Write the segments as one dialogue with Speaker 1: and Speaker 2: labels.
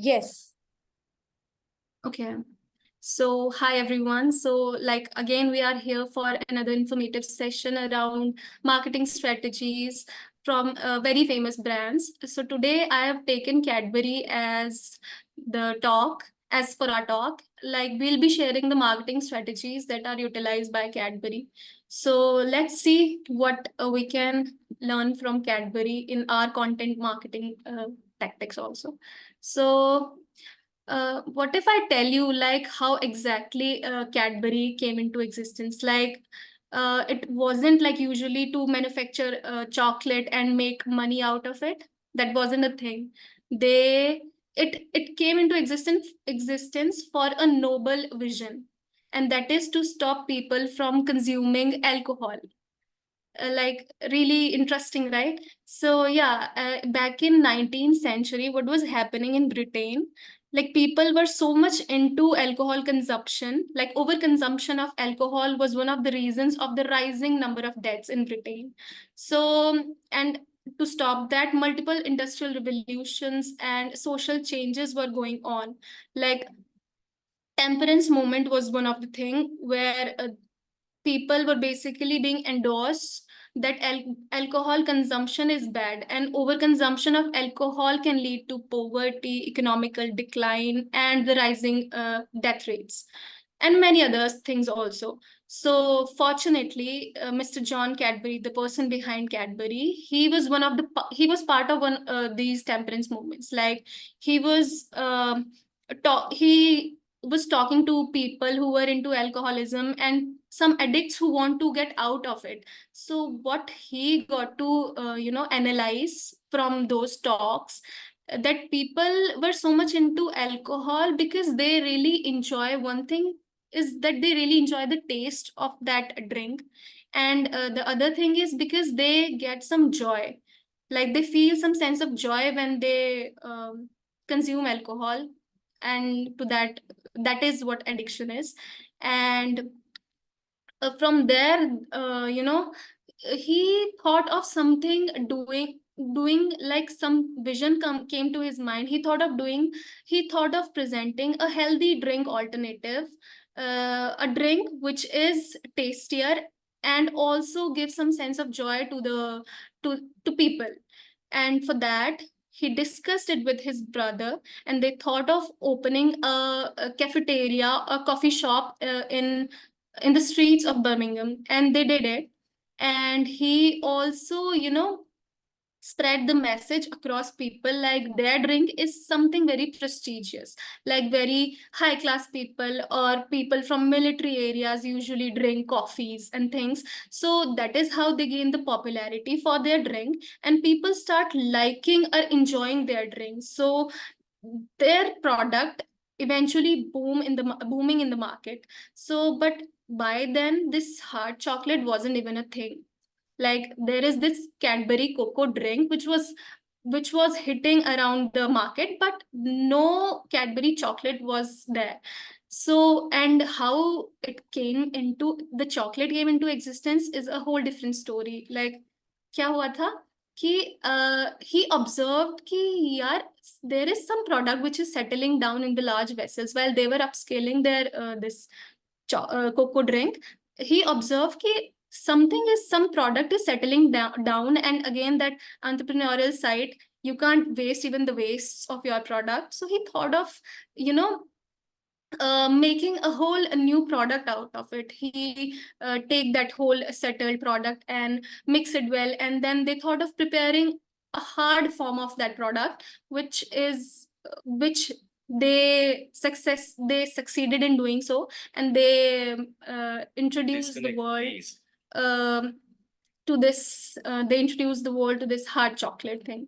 Speaker 1: Yes.
Speaker 2: Okay. So, hi everyone. So, again, we are here for another informative session around marketing strategies from very famous brands. So, today I have taken Cadbury as for our talk. We'll be sharing the marketing strategies that are utilized by Cadbury. So, let's see what we can learn from Cadbury in our content marketing tactics also. So, what if I tell you how exactly Cadbury came into existence? It wasn't like usually to manufacture chocolate and make money out of it. That wasn't a thing. They it came into existence for a noble vision, and that is to stop people from consuming alcohol. Really interesting, right? So yeah, back in 19th century, what was happening in Britain, like people were so much into alcohol consumption, like overconsumption of alcohol was one of the reasons of the rising number of deaths in Britain. So, and to stop that, multiple industrial revolutions and social changes were going on. Like temperance movement was one of the thing where people were basically being endorsed that alcohol consumption is bad, and overconsumption of alcohol can lead to poverty, economical decline, and the rising death rates, and many other things also. So fortunately, Mr. John Cadbury, the person behind Cadbury, he was part of one these temperance movements. He was he was talking to people who were into alcoholism and some addicts who want to get out of it. So what he got to analyze from those talks, that people were so much into alcohol because they really enjoy one thing, is that they really enjoy the taste of that drink, and the other thing is because they get some joy, like they feel some sense of joy when they consume alcohol, and to that is what addiction is. And from there, he thought of something, doing like some vision came to his mind. He thought of presenting a healthy drink alternative, a drink which is tastier and also gives some sense of joy to the to people. And for that, he discussed it with his brother, and they thought of opening a cafeteria, a coffee shop in the streets of Birmingham, and they did it. And he also, spread the message across people like their drink is something very prestigious, like very high class people or people from military areas usually drink coffees and things. So that is how they gain the popularity for their drink, and people start liking or enjoying their drink. So their product eventually booming in the market. So but by then this hard chocolate wasn't even a thing. Like there is this Cadbury cocoa drink which was hitting around the market, but no Cadbury chocolate was there. So, and how the chocolate came into existence is a whole different story. Like क्या हुआ था कि he observed कि यार there is some product which is settling down in the large vessels while they were upscaling their this cocoa drink. He observed कि some product is settling down, and again that entrepreneurial side, you can't waste even the wastes of your product. So he thought of, you know making a new product out of it. He take that whole settled product and mix it well, and then they thought of preparing a hard form of that product, which they succeeded in doing so, and they introduced the world um they introduced the world to this hard chocolate thing.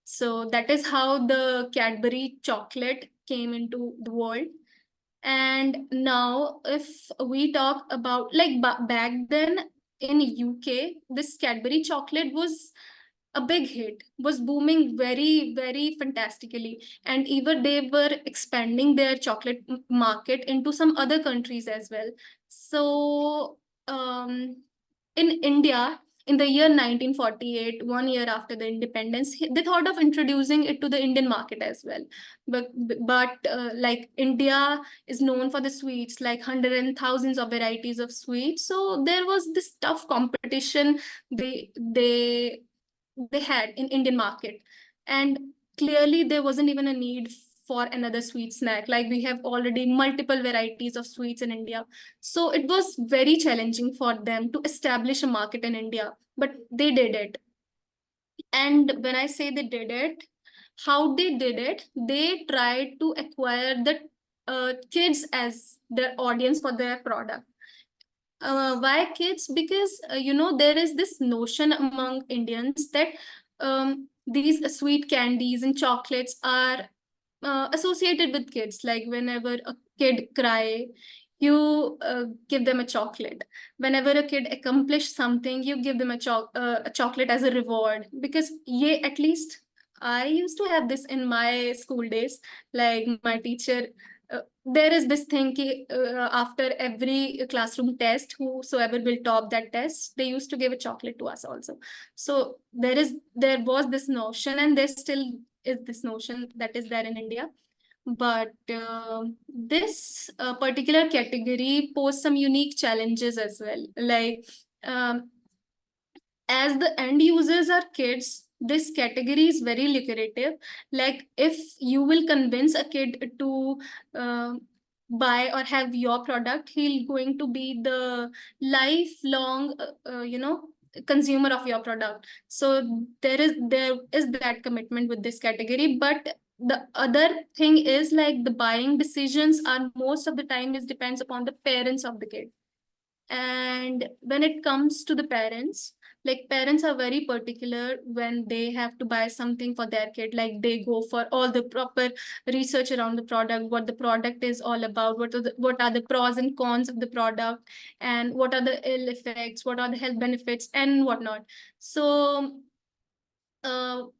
Speaker 2: So that is how the Cadbury chocolate came into the world. And now, if we talk about back then in UK, this Cadbury chocolate was a big hit, was booming very, very fantastically. And even they were expanding their chocolate market into some other countries as well. So, in India, in the year 1948, 1 year after the independence, they thought of introducing it to the Indian market as well. But like India is known for the sweets, like hundreds and thousands of varieties of sweets. So there was this tough competition they they they had in Indian market. And clearly there wasn't even a need for another sweet snack. Like we have already multiple varieties of sweets in India. So it was very challenging for them to establish a market in India, but they did it. And when I say they did it, how they did it, they tried to acquire the kids as their audience for their product. Why kids? Because there is this notion among Indians that these sweet candies and chocolates are associated with kids. Like whenever a kid cry, you give them a chocolate. Whenever a kid accomplish something, you give them a chocolate as a reward. Because yeah, at least I used to have this in my school days. Like my teacher, there is this thing ki, after every classroom test, whosoever will top that test, they used to give a chocolate to us also. So there was this notion, and there still is this notion that is there in India. But this particular category pose some unique challenges as well. Like um, as the end users are kids, this category is very lucrative. Like if you will convince a kid to uh, buy or have your product, he'll going to be the lifelong consumer of your product. So there is that commitment with this category. But the other thing is, like, the buying decisions are most of the time is depends upon the parents of the kid. And when it comes to the parents, like, parents are very particular when they have to buy something for their kid. Like they go for all the proper research around the product, what the product is all about, what are the pros and cons of the product, and what are the ill effects, what are the health benefits, and whatnot. So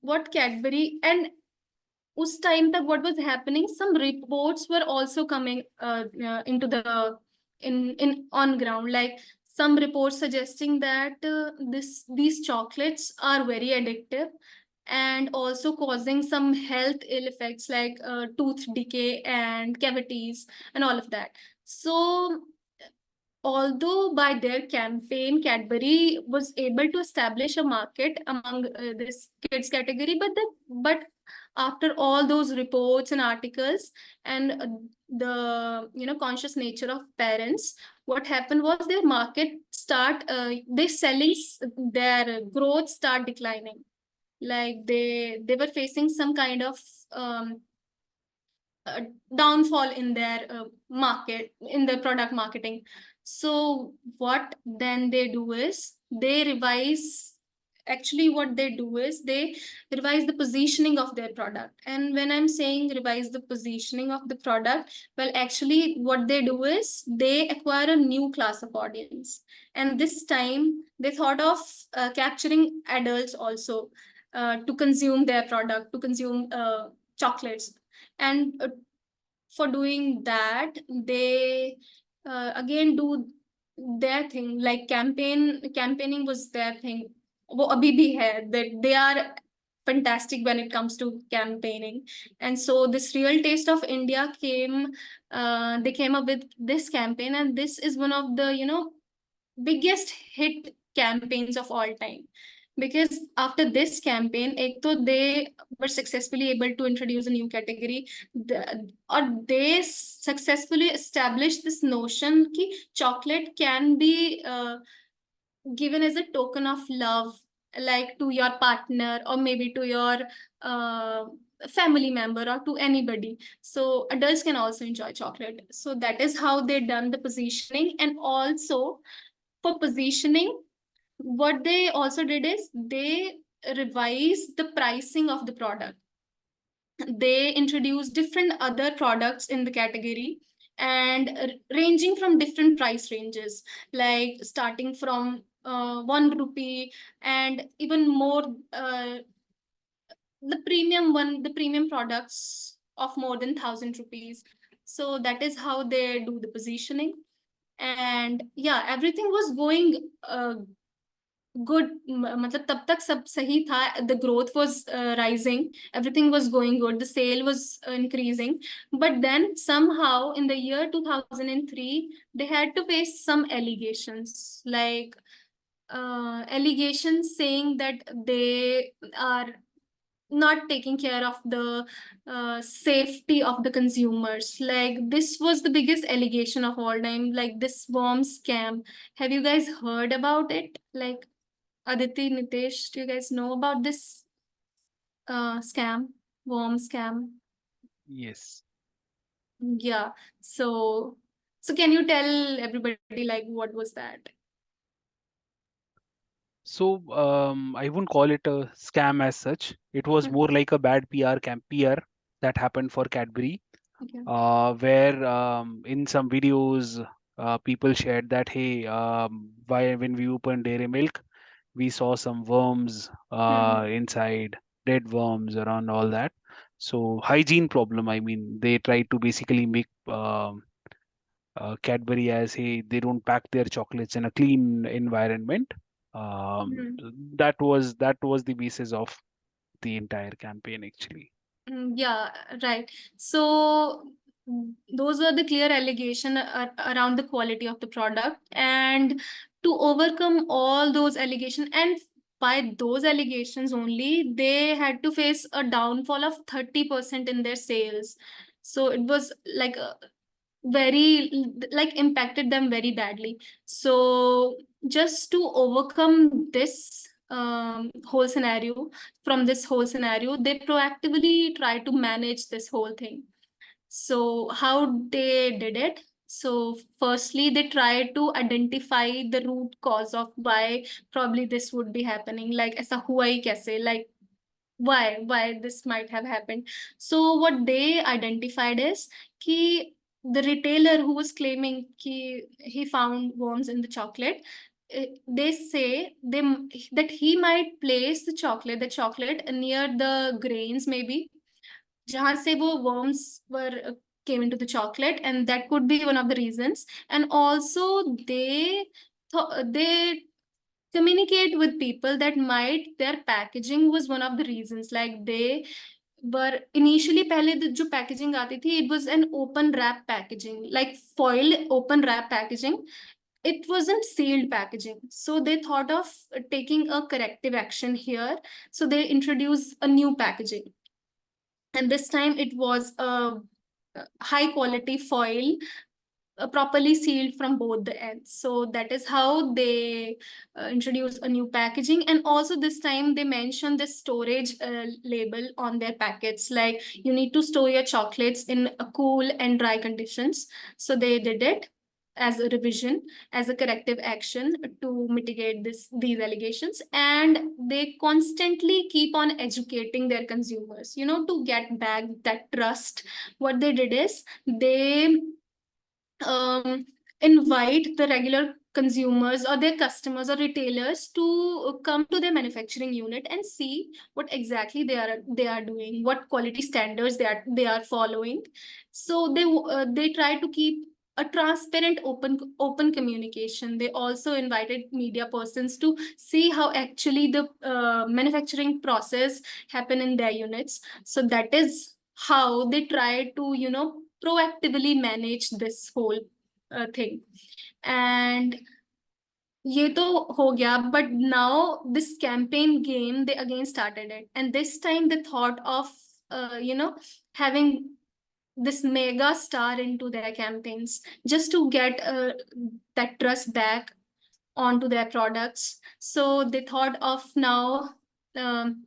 Speaker 2: what Cadbury and उस time तक what was happening, some reports were also coming into the in on ground. Like some reports suggesting that these chocolates are very addictive and also causing some health ill effects, like tooth decay and cavities and all of that. So although by their campaign, Cadbury was able to establish a market among this kids category, but after all those reports and articles and the conscious nature of parents, what happened was their market start their their growth start declining. Like they were facing some kind of um, downfall in their market, in their product marketing. So what then they do is they revise, actually what they do is they revise the positioning of their product. And when I'm saying revise the positioning of the product, well, actually what they do is they acquire a new class of audience. And this time they thought of capturing adults also to consume their product, to consume chocolates. And for doing that, they again do their thing. Like campaigning was their thing. वो अभी भी है, that they are fantastic when it comes to campaigning. And so this Real Taste of India they came up with this campaign, and this is one of the biggest hit campaigns of all time. Because after this campaign, ek to they were successfully able to introduce a new category, or they successfully established this notion ki chocolate can be given as a token of love, like to your partner or maybe to your uh, family member or to anybody. So adults can also enjoy chocolate. So that is how they done the positioning. And also for positioning, what they also did is they revised the pricing of the product. They introduced different other products in the category, and ranging from different price ranges, like starting from 1 rupee, and even more the premium products of more than 1,000 rupees. So that is how they do the positioning. And yeah, everything was going good, मतलब तब तक सब सही था, the growth was rising, everything was going good, the sale was increasing. But then somehow in the year 2003 they had to face some allegations, like allegations saying that they are not taking care of the safety of the consumers. Like this was the biggest allegation of all time, like this worm scam. Have you guys heard about it? Like Aditi, Nitesh, do you guys know about this scam, worm scam?
Speaker 1: Yes.
Speaker 2: Yeah. So, so can you tell everybody like what was that?
Speaker 1: So I wouldn't call it a scam as such. It was
Speaker 2: Mhm.
Speaker 1: more like a bad PR that happened for Cadbury,
Speaker 2: Okay.
Speaker 1: where in some videos people shared that, hey, why when we opened dairy milk, we saw some worms
Speaker 2: Hmm.
Speaker 1: inside, dead worms around all that. So hygiene problem. I mean, they tried to basically make Cadbury as, hey, they don't pack their chocolates in a clean environment. Um,
Speaker 2: Hmm.
Speaker 1: that was the basis of the entire campaign actually.
Speaker 2: Yeah, right. So those were the clear allegation around the quality of the product, and to overcome all those allegations, and by those allegations only, they had to face a downfall of 30% in their sales. So it was like very, like impacted them very badly. So just to overcome this whole scenario, from this whole scenario, they proactively try to manage this whole thing. So how they did it? So firstly, they try to identify the root cause of why probably this would be happening. Like ऐसा हुआ ही कैसे? Like why this might have happened. So what they identified is कि the retailer who was claiming he found worms in the chocolate, they say that he might place the chocolate near the grains, maybe जहाँ से वो worms were came into the chocolate, and that could be one of the reasons. And also they communicate with people that might their packaging was one of the reasons. Like they were initially, पहले जो packaging आती थी, it was an open wrap packaging, like foil open wrap packaging. It wasn't sealed packaging. So they thought of taking a corrective action here. So they introduced a new packaging, and this time it was a high quality foil, properly sealed from both the ends. So that is how they introduce a new packaging. And also this time they mention the storage label on their packets, like you need to store your chocolates in a cool and dry conditions. So they did it as a revision, as a corrective action to mitigate these allegations. And they constantly keep on educating their consumers, to get back that trust. What they did is they um, invite the regular consumers or their customers or retailers to come to their manufacturing unit and see what exactly they are doing, what quality standards they are following. So they try to keep a transparent open communication. They also invited media persons to see how actually the manufacturing process happen in their units. So that is how they try to proactively manage this whole thing. And ये तो हो गया, but now this campaign game, they again started it, and this time they thought of having this mega star into their campaigns, just to get that trust back onto their products. So they thought of now um,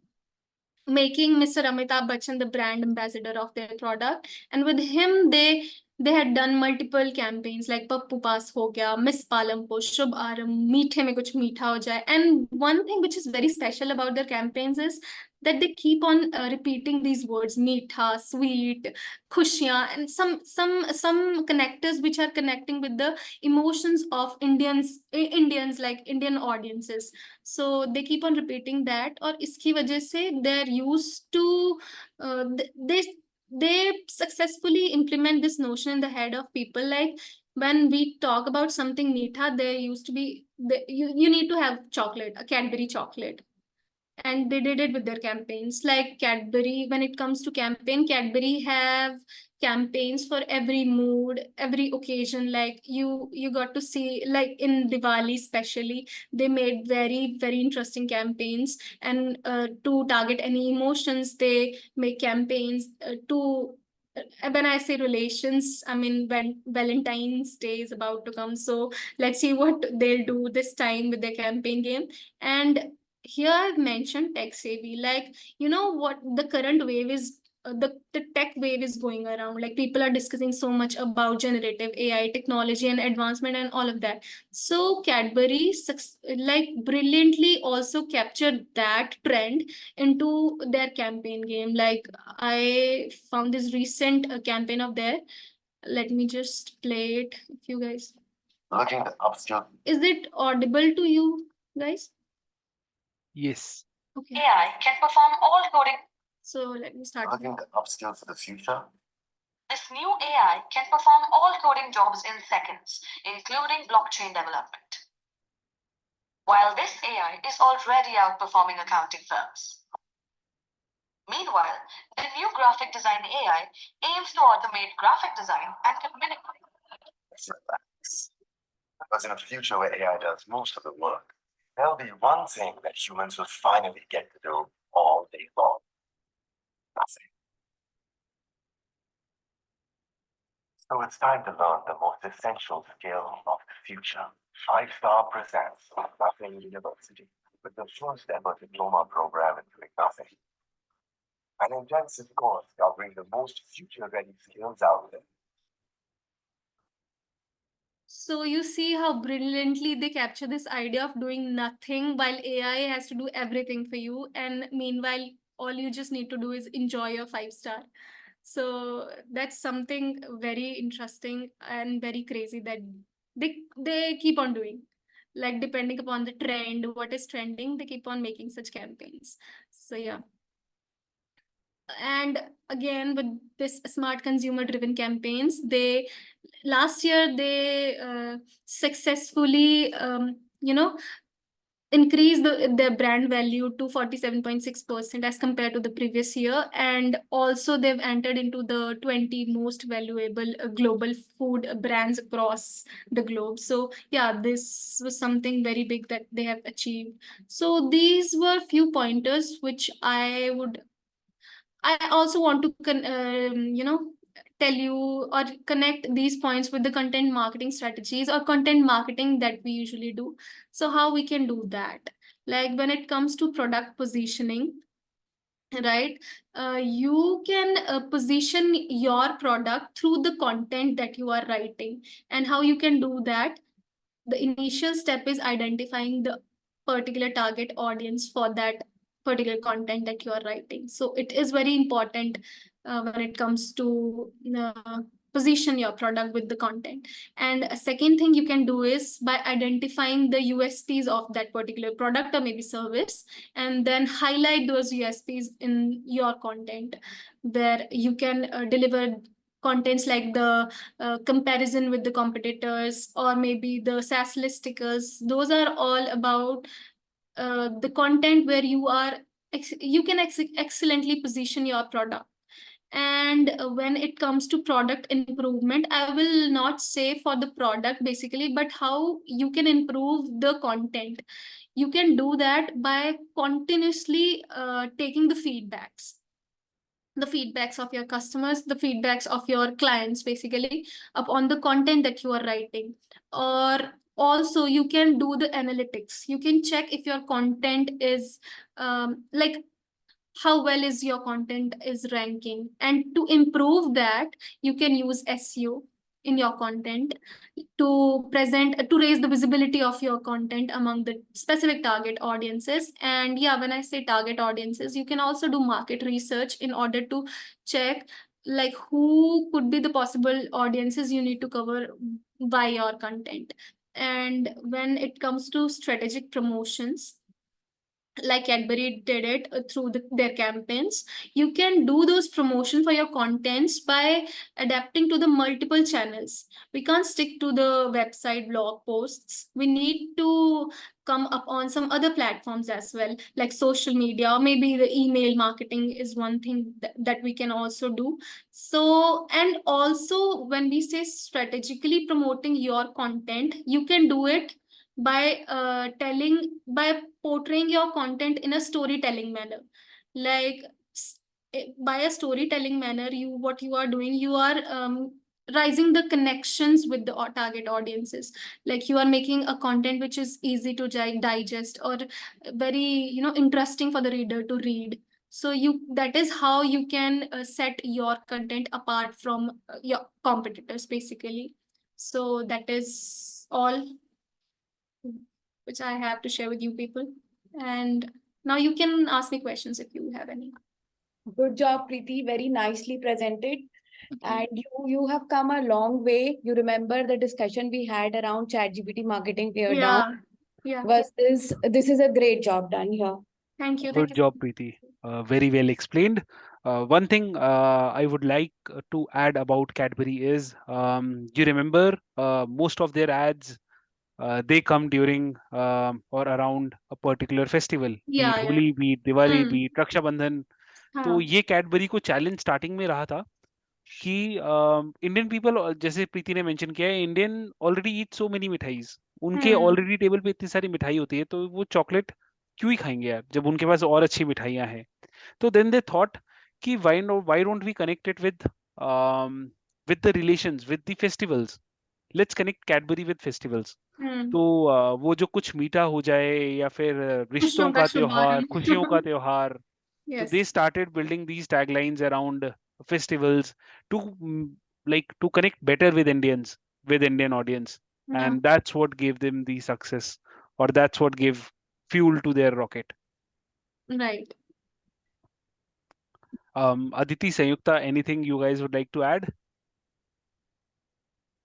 Speaker 2: making Mr. Amitabh Bachchan the brand ambassador of their product. And with him, they had done multiple campaigns like Pappu Paas ho gaya, Miss Palampo, Shubh Aram, Meethe mein kuch meetha ho jaye. And one thing which is very special about their campaigns is that they keep on repeating these words: meetha, sweet, khushiyan, and some connectors which are connecting with the emotions of Indians, like Indian audiences. So they keep on repeating that, और इसकी वजह से they're used to they they successfully implement this notion in the head of people. Like when we talk about something meetha, there used to be you need to have chocolate, a Cadbury chocolate, and they did it with their campaigns. Like Cadbury, when it comes to campaign, Cadbury have campaigns for every mood, every occasion. Like you got to see, like in Diwali especially, they made very interesting campaigns. And to target any emotions, they make campaigns to when I say relations, I mean when Valentine's Day is about to come. So let's see what they'll do this time with their campaign game. And here I've mentioned tech savvy. Like, you know what the current wave is, the tech wave is going around. Like people are discussing so much about generative AI technology and advancement and all of that. So Cadbury like brilliantly also captured that trend into their campaign game. Like I found this recent campaign of their. Let me just play it if you guys. Looking to upskill. Is it audible to you guys?
Speaker 1: Yes.
Speaker 2: Okay. AI can perform all coding. So let me start. Looking to upskill for the future. This new AI can perform all coding jobs in seconds, including blockchain development. While this AI is already outperforming accounting firms. Meanwhile, the new graphic design AI aims to automate graphic design and communicate. Because in a future where AI does most of the work, there'll be one thing that humans will finally get to do all day long. Nothing. So it's time to learn the most essential skill of the future. 5-Star presents Nothing University with the first ever diploma program in doing nothing. An intensive course covering the most future-ready skills out there. So you see how brilliantly they capture this idea of doing nothing while AI has to do everything for you. And meanwhile, all you just need to do is enjoy your 5-star. So that's something very interesting and very crazy that they keep on doing. Like depending upon the trend, what is trending, they keep on making such campaigns. So yeah. And again, with this smart consumer driven campaigns, they last year they successfully increased their brand value to 47.6% as compared to the previous year. And also they've entered into the 20 most valuable global food brands across the globe. So yeah, this was something very big that they have achieved. So these were few pointers which I also want to tell you or connect these points with the content marketing strategies or content marketing that we usually do. So how we can do that? Like when it comes to product positioning, right? You can position your product through the content that you are writing. And how you can do that? The initial step is identifying the particular target audience for that particular content that you are writing. So it is very important when it comes to position your product with the content. And a second thing you can do is by identifying the USPs of that particular product or maybe service, and then highlight those USPs in your content, where you can deliver contents like the comparison with the competitors or maybe the SaaS listicles. Those are all about the content where you can excellently position your product. And when it comes to product improvement, I will not say for the product basically, but how you can improve the content. You can do that by continuously taking the feedbacks of your customers, the feedbacks of your clients, basically, upon the content that you are writing. Or also, you can do the analytics. You can check if your content is like how well is your content is ranking. And to improve that, you can use SEO in your content to raise the visibility of your content among the specific target audiences. And yeah, when I say target audiences, you can also do market research in order to check like who could be the possible audiences you need to cover by your content. And when it comes to strategic promotions, like Cadbury did it through their campaigns. You can do those promotion for your contents by adapting to the multiple channels. We can't stick to the website blog posts. We need to come up on some other platforms as well, like social media, or maybe the email marketing is one thing that we can also do. So, and also when we say strategically promoting your content, you can do it by by portraying your content in a storytelling manner, like by a storytelling manner, what you are doing, you are rising the connections with the target audiences. Like you are making a content which is easy to digest, or very interesting for the reader to read. So that is how you can set your content apart from your competitors, basically. So that is all which I have to share with you people. And now you can ask me questions if you have any.
Speaker 3: Good job, Preeti. Very nicely presented.
Speaker 2: Okay.
Speaker 3: And you have come a long way. You remember the discussion we had around ChatGPT marketing tear down.
Speaker 2: Yeah.
Speaker 3: Was this is a great job done here.
Speaker 2: Thank you.
Speaker 1: Good job, Preeti. Very well explained. One thing I would like to add about Cadbury is, you remember most of their ads, they come during or around a particular festival, be it
Speaker 2: Yeah.
Speaker 1: Holi, be it Diwali,
Speaker 2: Hmm.
Speaker 1: be it Raksha Bandhan. तो
Speaker 2: हाँ.
Speaker 1: ये Cadbury को challenge starting में रहा था कि Indian people, जैसे प्रीति ने मेंशन किया है, इंडियन ऑलरेडी ईट सो मेनी मिठाईज, उनके ऑलरेडी टेबल पे इतनी सारी मिठाई होती है, तो वो चॉकलेट क्यों ही खाएंगे यार जब उनके पास और अच्छी मिठाइयाँ हैं. तो देन दे थॉट कि why don't we connect it with the relations, with the festivals. Let's connect Cadbury with festivals.
Speaker 2: Hmm.
Speaker 1: तो वो जो कुछ मीठा हो जाए, या फिर रिश्तों
Speaker 2: खुशियों का
Speaker 1: का त्योहार, खुशियों का
Speaker 2: शुभारंभ.
Speaker 1: त्योहार. So
Speaker 2: Yes.
Speaker 1: they started building these taglines around festivals to to connect better with Indians, with Indian audience,
Speaker 2: Yeah.
Speaker 1: and that's what gave them the success, or that's what gave fuel to their rocket.
Speaker 2: Right.
Speaker 1: Aditi, Sanyukta, anything you guys would like to add?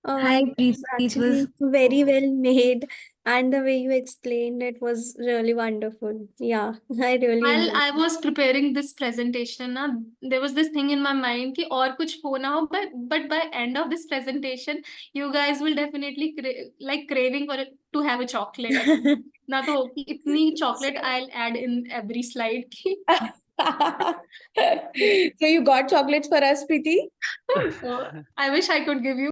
Speaker 4: Hi, Preeti. It was
Speaker 5: Actually, very well made, and the way you explained it was really wonderful. Yeah, I really
Speaker 2: While
Speaker 5: enjoyed.
Speaker 2: I was preparing this presentation, na, there was this thing in my mind कि और कुछ हो ना हो, but by end of this presentation, you guys will definitely like craving for it to have a chocolate. ना तो होगी इतनी chocolate I'll add in every slide की.
Speaker 3: So you got chocolates for us, Preeti?
Speaker 2: So I wish I could give you.